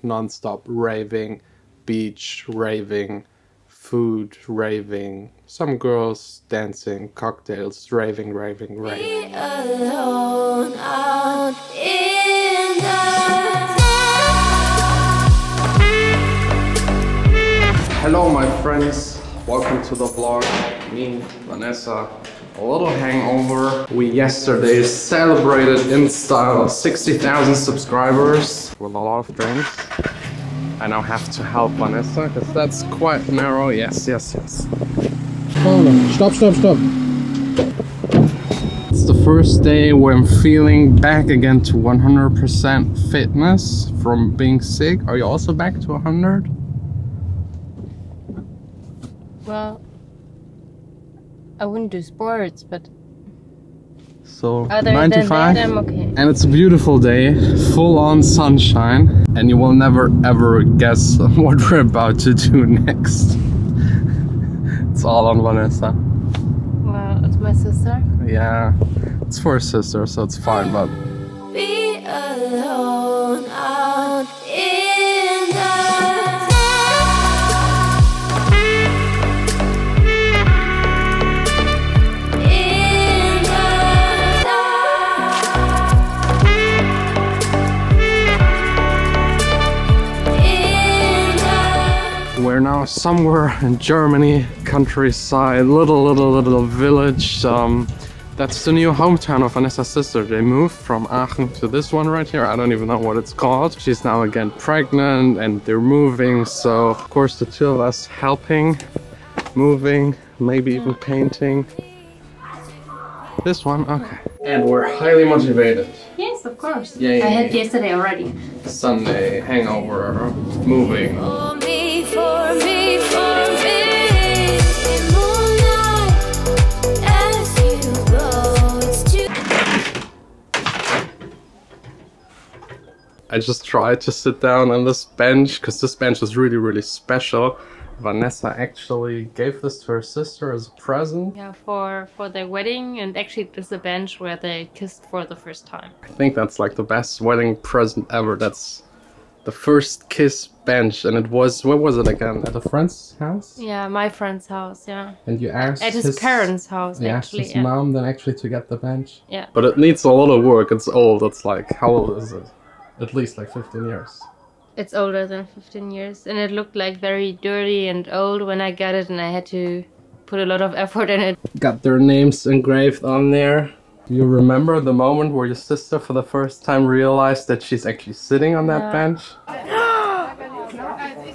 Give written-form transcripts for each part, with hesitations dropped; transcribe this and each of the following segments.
non-stop raving, beach raving, food raving, some girls dancing, cocktails, raving. Be alone out in the Hello my friends, welcome to the vlog. Me, Vanessa, a little hangover. We yesterday celebrated in style 60,000 subscribers with a lot of drinks. I now have to help Vanessa because that's quite narrow. Yes. Oh no, stop. It's the first day where I'm feeling back again to 100% fitness from being sick. Are you also back to 100? Well, I wouldn't do sports, but so other 95 than that, I'm okay. And it's a beautiful day, full on sunshine, and you will never ever guess what we're about to do next. It's all on Vanessa. Well, it's my sister. Yeah, it's for a sister, so it's fine, but be alone out in the we're now somewhere in Germany, countryside, little village. That's the new hometown of Vanessa's sister. They moved from Aachen to this one right here. I don't even know what it's called. She's now again pregnant and they're moving. So of course the two of us helping, moving, maybe even painting. This one, okay. And we're highly motivated. Yes, of course. Yay. I had yesterday already. Sunday, hangover, moving. for me, moonlight as you go. It's too I just tried to sit down on this bench because this bench is really special. Vanessa actually gave this to her sister as a present. Yeah, for their wedding, and actually it is the bench where they kissed for the first time. I think that's like the best wedding present ever. That's the first kiss bench, and it was, where was it again? At a friend's house? Yeah, my friend's house, yeah. And you asked At his parents' house, yeah, actually. his Yeah. mom then actually to get the bench. Yeah. But it needs a lot of work. It's old. It's like, how old is it? At least like 15 years. It's older than 15 years, and it looked like very dirty and old when I got it, and I had to put a lot of effort in it. Got their names engraved on there. Do you remember the moment where your sister for the first time realized that she's actually sitting on that bench?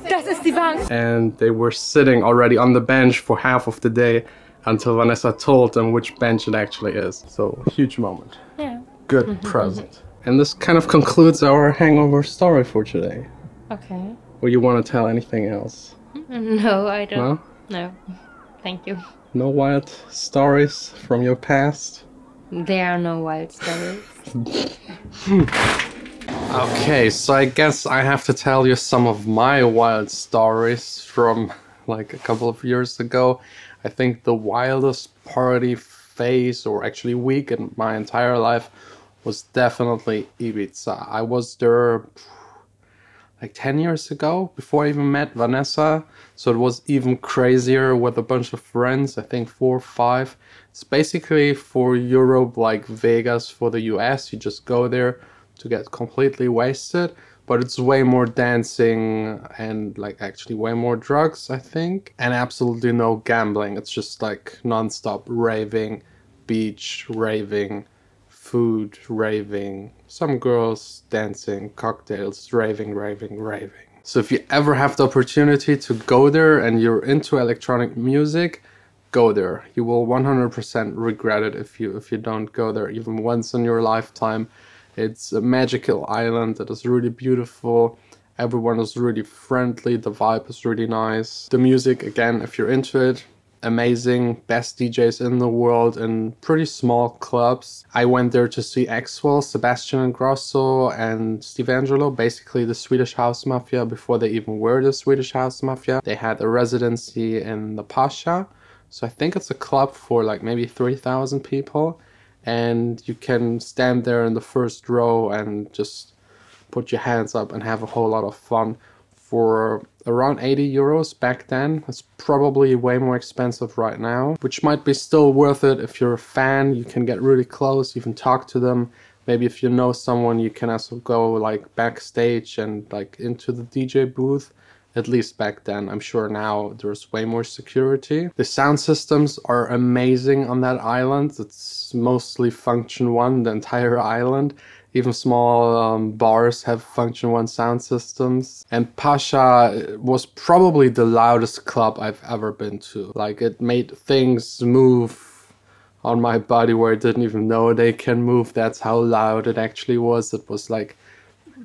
Das ist die Bank! And they were sitting already on the bench for half of the day until Vanessa told them which bench it actually is. So, huge moment. Yeah. Good present. And this kind of concludes our hangover story for today. Okay. Or you want to tell anything else? No, I don't. No? No. Thank you. No wild stories from your past? There are no wild stories. Okay, so I guess I have to tell you some of my wild stories from like a couple of years ago. I think the wildest party phase, or actually week in my entire life, was definitely Ibiza. I was there like 10 years ago, before I even met Vanessa. So it was even crazier with a bunch of friends, I think 4 or 5. It's basically for Europe like Vegas for the US. You just go there to get completely wasted. But it's way more dancing and like actually way more drugs, I think. And absolutely no gambling. It's just like non-stop raving, beach raving, food raving, some girls dancing, cocktails, raving. So if you ever have the opportunity to go there and you're into electronic music, go there. You will 100% regret it if you don't go there even once in your lifetime. It's a magical island that is really beautiful. Everyone is really friendly. The vibe is really nice. The music, again, if you're into it, amazing. Best DJs in the world in pretty small clubs. I went there to see Axwell, Sebastian Ingrosso and Steve Angelo, basically the Swedish House Mafia before they even were the Swedish House Mafia. They had a residency in the Pasha. So I think it's a club for like maybe 3,000 people. And you can stand there in the first row and just put your hands up and have a whole lot of fun for around 80 euros back then. It's probably way more expensive right now, which might be still worth it if you're a fan. You can get really close, you can talk to them. Maybe if you know someone, you can also go like backstage and like into the DJ booth. At least back then. I'm sure now there's way more security. The sound systems are amazing on that island. It's mostly function 1, the entire island. Even small bars have function 1 sound systems. And Pasha was probably the loudest club I've ever been to. Like, it made things move on my body where I didn't even know they can move. That's how loud it actually was. It was like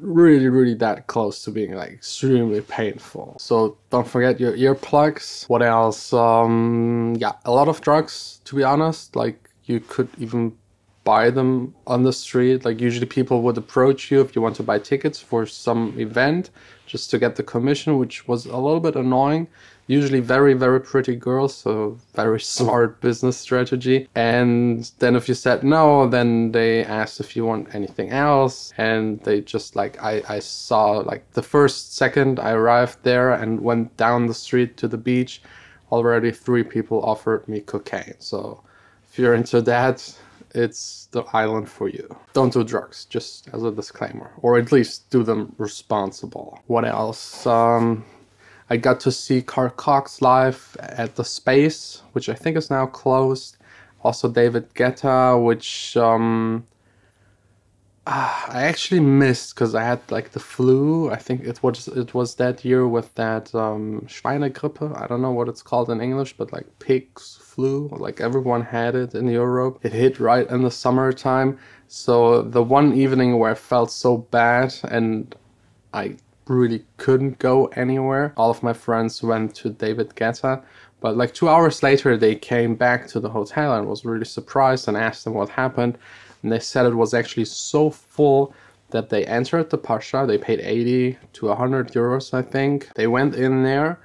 really that close to being like extremely painful. So don't forget your earplugs. What else? Yeah, a lot of drugs, to be honest. Like, you could even buy them on the street. Like, usually people would approach you if you want to buy tickets for some event just to get the commission, which was a little bit annoying. Usually very pretty girls, so very smart business strategy. And then if you said no, then they asked if you want anything else. And they just like, I saw like the first second I arrived there and went down the street to the beach, already 3 people offered me cocaine. So if you're into that, it's the island for you. Don't do drugs, just as a disclaimer, or at least do them responsible. What else? I got to see Carl Cox live at the Space, which I think is now closed. Also David Guetta, which I actually missed because I had like the flu. I think it was that year with that Schweinegrippe. I don't know what it's called in English, but like pig's flu. Like, everyone had it in Europe. It hit right in the summertime. So the one evening where I felt so bad and I really couldn't go anywhere, all of my friends went to David Guetta. But like 2 hours later, they came back to the hotel and was really surprised and asked them what happened. And they said it was actually so full that they entered the Pasha. They paid 80 to 100 euros, I think. They went in there.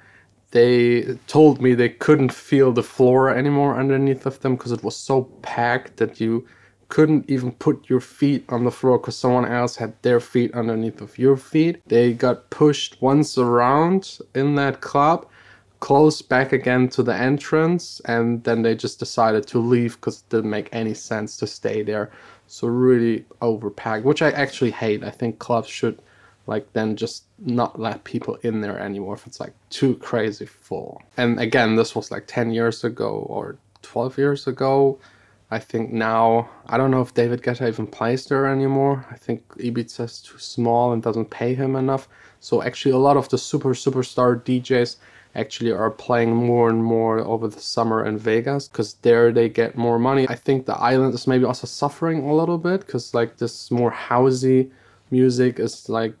They told me they couldn't feel the floor anymore underneath of them because it was so packed that you couldn't even put your feet on the floor because someone else had their feet underneath of your feet. They got pushed once around in that club, close back again to the entrance, and then they just decided to leave because it didn't make any sense to stay there. So really overpacked, which I actually hate. I think clubs should like then just not let people in there anymore if it's like too crazy full. And again, this was like 10 years ago or 12 years ago. I think now, I don't know if David Guetta even plays there anymore. I think Ibiza is too small and doesn't pay him enough. So actually a lot of the superstar DJs actually are playing more and more over the summer in Vegas because there they get more money. I think the island is maybe also suffering a little bit because like this more housey music is like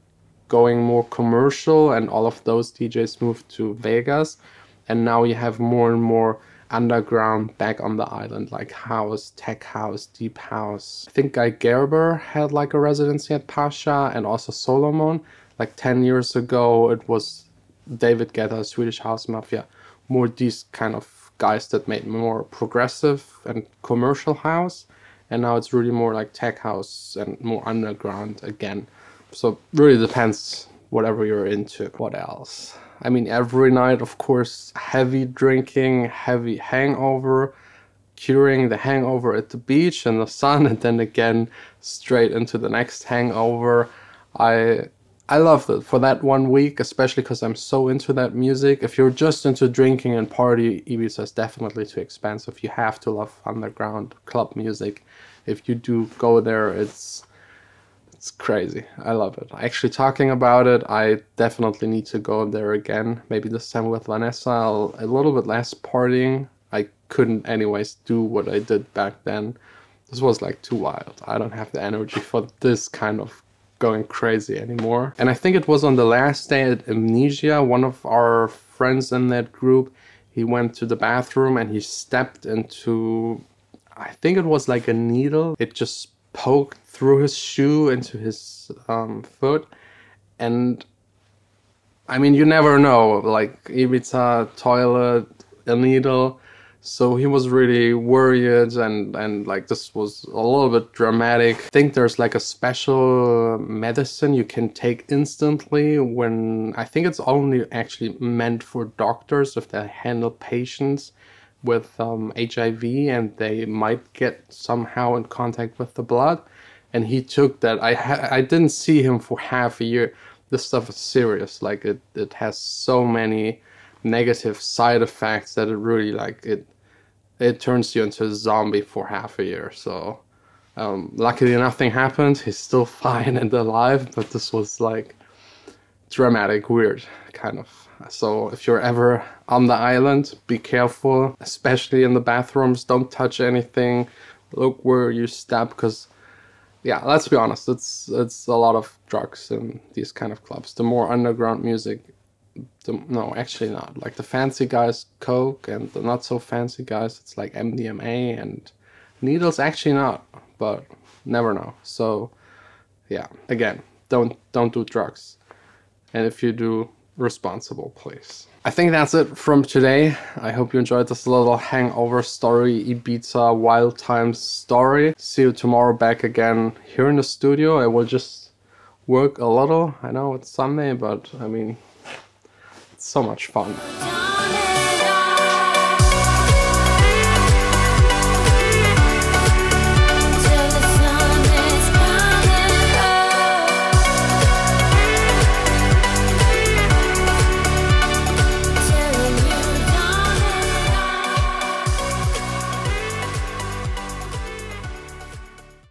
going more commercial and all of those DJs moved to Vegas. And now you have more and more underground back on the island, like house, tech house, deep house. I think Guy Gerber had like a residency at Pasha and also Solomon. Like 10 years ago, it was David Guetta, Swedish House Mafia, more these kind of guys that made more progressive and commercial house. And now it's really more like tech house and more underground again. So really depends whatever you're into. What else? I mean, every night, of course, heavy drinking, heavy hangover, curing the hangover at the beach in the sun, and then again straight into the next hangover. I loved it for that 1 week, especially because I'm so into that music. If you're just into drinking and party, Ibiza is definitely too expensive. You have to love underground club music. If you do go there, it's crazy. I love it. Actually, talking about it, I definitely need to go there again. Maybe this time with Vanessa, a little bit less partying. I couldn't anyways do what I did back then. This was like too wild. I don't have the energy for this kind of going crazy anymore. And I think it was on the last day at Amnesia, one of our friends in that group, he went to the bathroom and he stepped into, I think it was like a needle. It just poked through his shoe into his foot. And I mean, you never know, like Ibiza, toilet, a needle, So he was really worried, and like this was a little bit dramatic. I think there's like a special medicine you can take instantly when, I think it's only actually meant for doctors if they handle patients with HIV and they might get somehow in contact with the blood. And he took that. I didn't see him for half a year. This stuff is serious. Like it has so many negative side effects that it really like it turns you into a zombie for half a year. So luckily nothing happened. He's still fine and alive, but this was like dramatic, weird kind of. So if you're ever on the island, be careful, especially in the bathrooms. Don't touch anything. Look where you step, because yeah, let's be honest, it's a lot of drugs in these kind of clubs. The more underground music, no, actually not. Like the fancy guys, coke, and the not so fancy guys, it's like MDMA and needles. Actually not, but never know. So yeah, again, don't do drugs, and if you do, responsible, please. I think that's it from today. I hope you enjoyed this little hangover story, Ibiza wild times story. See you tomorrow back again here in the studio. I will just work a little. I know it's Sunday, but I mean, it's so much fun.